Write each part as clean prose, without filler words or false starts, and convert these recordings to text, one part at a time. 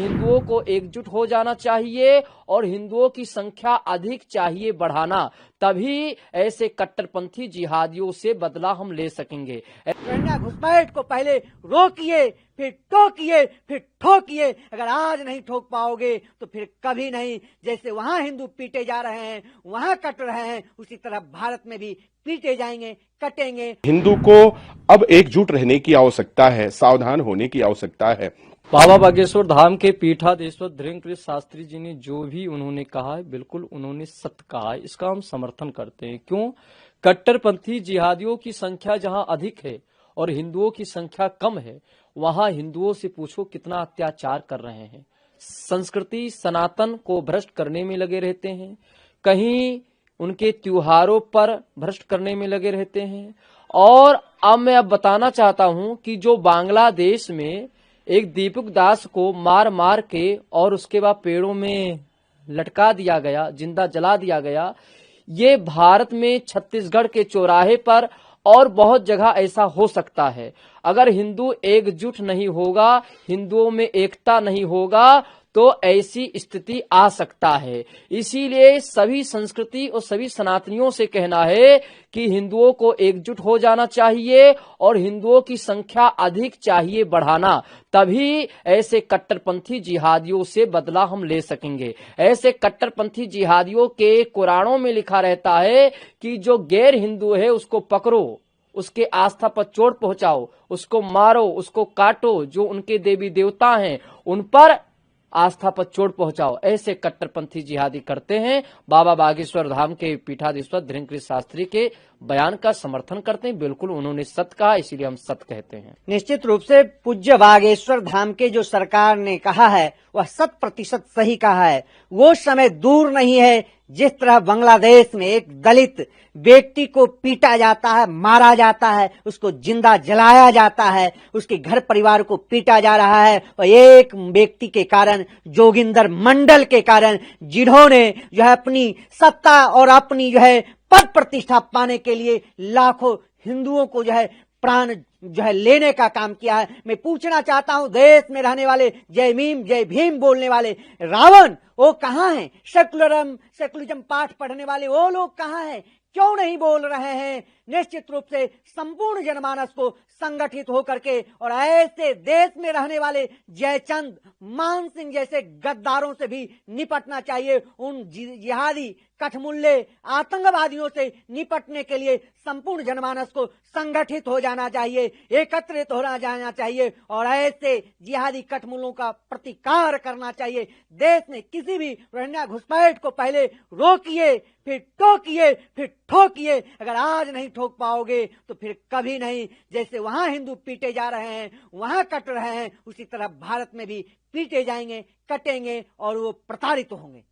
हिंदुओं को एकजुट हो जाना चाहिए और हिंदुओं की संख्या अधिक चाहिए बढ़ाना, तभी ऐसे कट्टरपंथी जिहादियों से बदला हम ले सकेंगे। रोहिंग्या घुसपैठ को पहले रोकिए, फिर टोकिए, फिर ठोकिए। अगर आज नहीं ठोक पाओगे तो फिर कभी नहीं। जैसे वहां हिंदू पीटे जा रहे हैं, वहां कट रहे हैं, उसी तरह भारत में भी पीटे जाएंगे, कटेंगे। हिंदू को अब एकजुट रहने की आवश्यकता है, सावधान होने की आवश्यकता है। बाबा बागेश्वर धाम के पीठाधीश्वर धीरेन्द्र शास्त्री जी ने जो भी उन्होंने कहा है, बिल्कुल उन्होंने सत्य कहा है। इसका हम समर्थन करते हैं। क्यों? कट्टरपंथी जिहादियों की संख्या जहां अधिक है और हिंदुओं की संख्या कम है, वहां हिंदुओं से पूछो कितना अत्याचार कर रहे हैं। संस्कृति सनातन को भ्रष्ट करने में लगे रहते हैं, कहीं उनके त्योहारों पर भ्रष्ट करने में लगे रहते हैं। और अब मैं बताना चाहता हूं कि जो बांग्लादेश में एक दीपक दास को मार मार के और उसके बाद पेड़ों में लटका दिया गया, जिंदा जला दिया गया, ये भारत में छत्तीसगढ़ के चौराहे पर और बहुत जगह ऐसा हो सकता है। अगर हिंदू एकजुट नहीं होगा, हिंदुओं में एकता नहीं होगा, तो ऐसी स्थिति आ सकता है। इसीलिए सभी संस्कृति और सभी सनातनियों से कहना है कि हिंदुओं को एकजुट हो जाना चाहिए और हिंदुओं की संख्या अधिक चाहिए बढ़ाना, तभी ऐसे कट्टरपंथी जिहादियों से बदला हम ले सकेंगे। ऐसे कट्टरपंथी जिहादियों के कुरानों में लिखा रहता है कि जो गैर हिंदू है उसको पकड़ो, उसके आस्था पर चोट पहुंचाओ, उसको मारो, उसको काटो, जो उनके देवी देवता हैं उन पर आस्था पर चोट पहुंचाओ। ऐसे कट्टरपंथी जिहादी करते हैं। बाबा बागेश्वर धाम के पीठाधीश्वर धीरेन्द्र शास्त्री के बयान का समर्थन करते हैं। बिल्कुल उन्होंने सत्य कहा, इसीलिए हम सत्य कहते हैं। निश्चित रूप से पूज्य बागेश्वर धाम के जो सरकार ने कहा है वह 100% सही कहा है। वो समय दूर नहीं है जिस तरह बांग्लादेश में एक दलित व्यक्ति को पीटा जाता है, मारा जाता है, उसको जिंदा जलाया जाता है, उसके घर परिवार को पीटा जा रहा है, और एक व्यक्ति के कारण, जोगिंदर मंडल के कारण, जिन्होंने जो है अपनी सत्ता और अपनी जो है पद प्रतिष्ठा पाने के लिए लाखों हिंदुओं को जो है प्राण जो है लेने का काम किया है। मैं पूछना चाहता हूं, देश में रहने वाले जय भीम बोलने वाले रावण वो कहां हैं? सेकुलरिज्म पाठ पढ़ने वाले वो लोग कहां हैं? क्यों नहीं बोल रहे हैं? निश्चित रूप से संपूर्ण जनमानस को संगठित होकर के और ऐसे देश में रहने वाले जयचंद मान सिंह जैसे गद्दारों से भी निपटना चाहिए। उन जिहादी कठमुल्ले आतंकवादियों से निपटने के लिए संपूर्ण जनमानस को संगठित हो जाना चाहिए, एकत्रित हो जाना चाहिए और ऐसे जिहादी कठमुल्लों का प्रतिकार करना चाहिए। देश में किसी भी रोहिंग्या घुसपैठ को पहले रोकिए, फिर टोकिए, फिर ठोकिए। अगर आज नहीं ठोक पाओगे तो फिर कभी नहीं। जैसे वहां हिंदू पीटे जा रहे हैं, वहां कट रहे हैं, उसी तरह भारत में भी पीटे जाएंगे, कटेंगे और वो प्रताड़ित होंगे।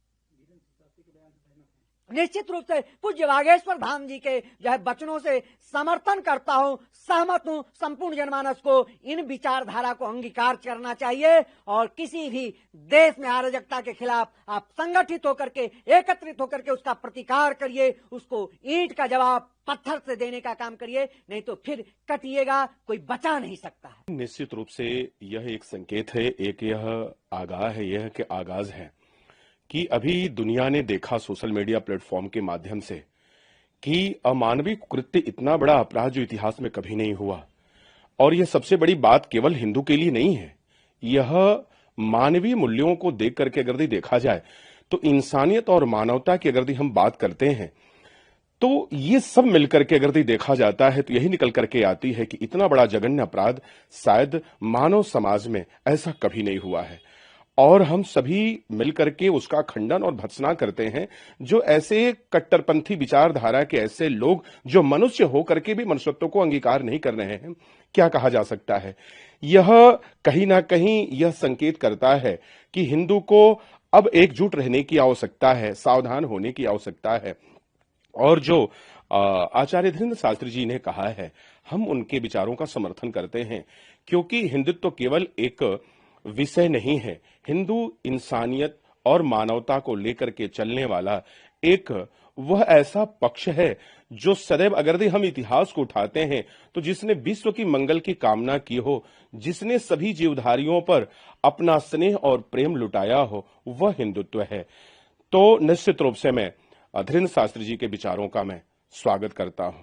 निश्चित रूप से पूज्य बागेश्वर धाम जी के जो है वचनों से समर्थन करता हूं, सहमत हूं। संपूर्ण जनमानस को इन विचारधारा को अंगीकार करना चाहिए और किसी भी देश में अराजकता के खिलाफ आप संगठित होकर के, एकत्रित होकर के उसका प्रतिकार करिए, उसको ईंट का जवाब पत्थर से देने का काम करिए, नहीं तो फिर कटिएगा, कोई बचा नहीं सकता है। निश्चित रूप से यह एक संकेत है, एक यह आगाह है, यह कि आगाज है कि अभी दुनिया ने देखा सोशल मीडिया प्लेटफॉर्म के माध्यम से कि अमानवीय कृत्य, इतना बड़ा अपराध जो इतिहास में कभी नहीं हुआ। और यह सबसे बड़ी बात केवल हिंदू के लिए नहीं है, यह मानवीय मूल्यों को देख करके अगर देखा जाए तो इंसानियत और मानवता की अगर हम बात करते हैं तो ये सब मिलकर के अगर देखा जाता है तो यही निकल करके आती है कि इतना बड़ा जघन्य अपराध शायद मानव समाज में ऐसा कभी नहीं हुआ है। और हम सभी मिलकर के उसका खंडन और भर्त्सना करते हैं, जो ऐसे कट्टरपंथी विचारधारा के ऐसे लोग जो मनुष्य होकर के भी मनुष्यत्व को अंगीकार नहीं कर रहे हैं। क्या कहा जा सकता है? यह कहीं ना कहीं यह संकेत करता है कि हिंदू को अब एकजुट रहने की आवश्यकता है, सावधान होने की आवश्यकता है। और जो आचार्य धीरेन्द्र शास्त्री जी ने कहा है, हम उनके विचारों का समर्थन करते हैं, क्योंकि हिंदुत्व केवल एक विषय नहीं है। हिंदू इंसानियत और मानवता को लेकर के चलने वाला एक वह ऐसा पक्ष है जो सदैव, अगर हम इतिहास को उठाते हैं तो जिसने विश्व की मंगल की कामना की हो, जिसने सभी जीवधारियों पर अपना स्नेह और प्रेम लुटाया हो, वह हिंदुत्व है। तो निश्चित रूप से मैं धीरेन्द्र शास्त्री जी के विचारों का मैं स्वागत करता हूं।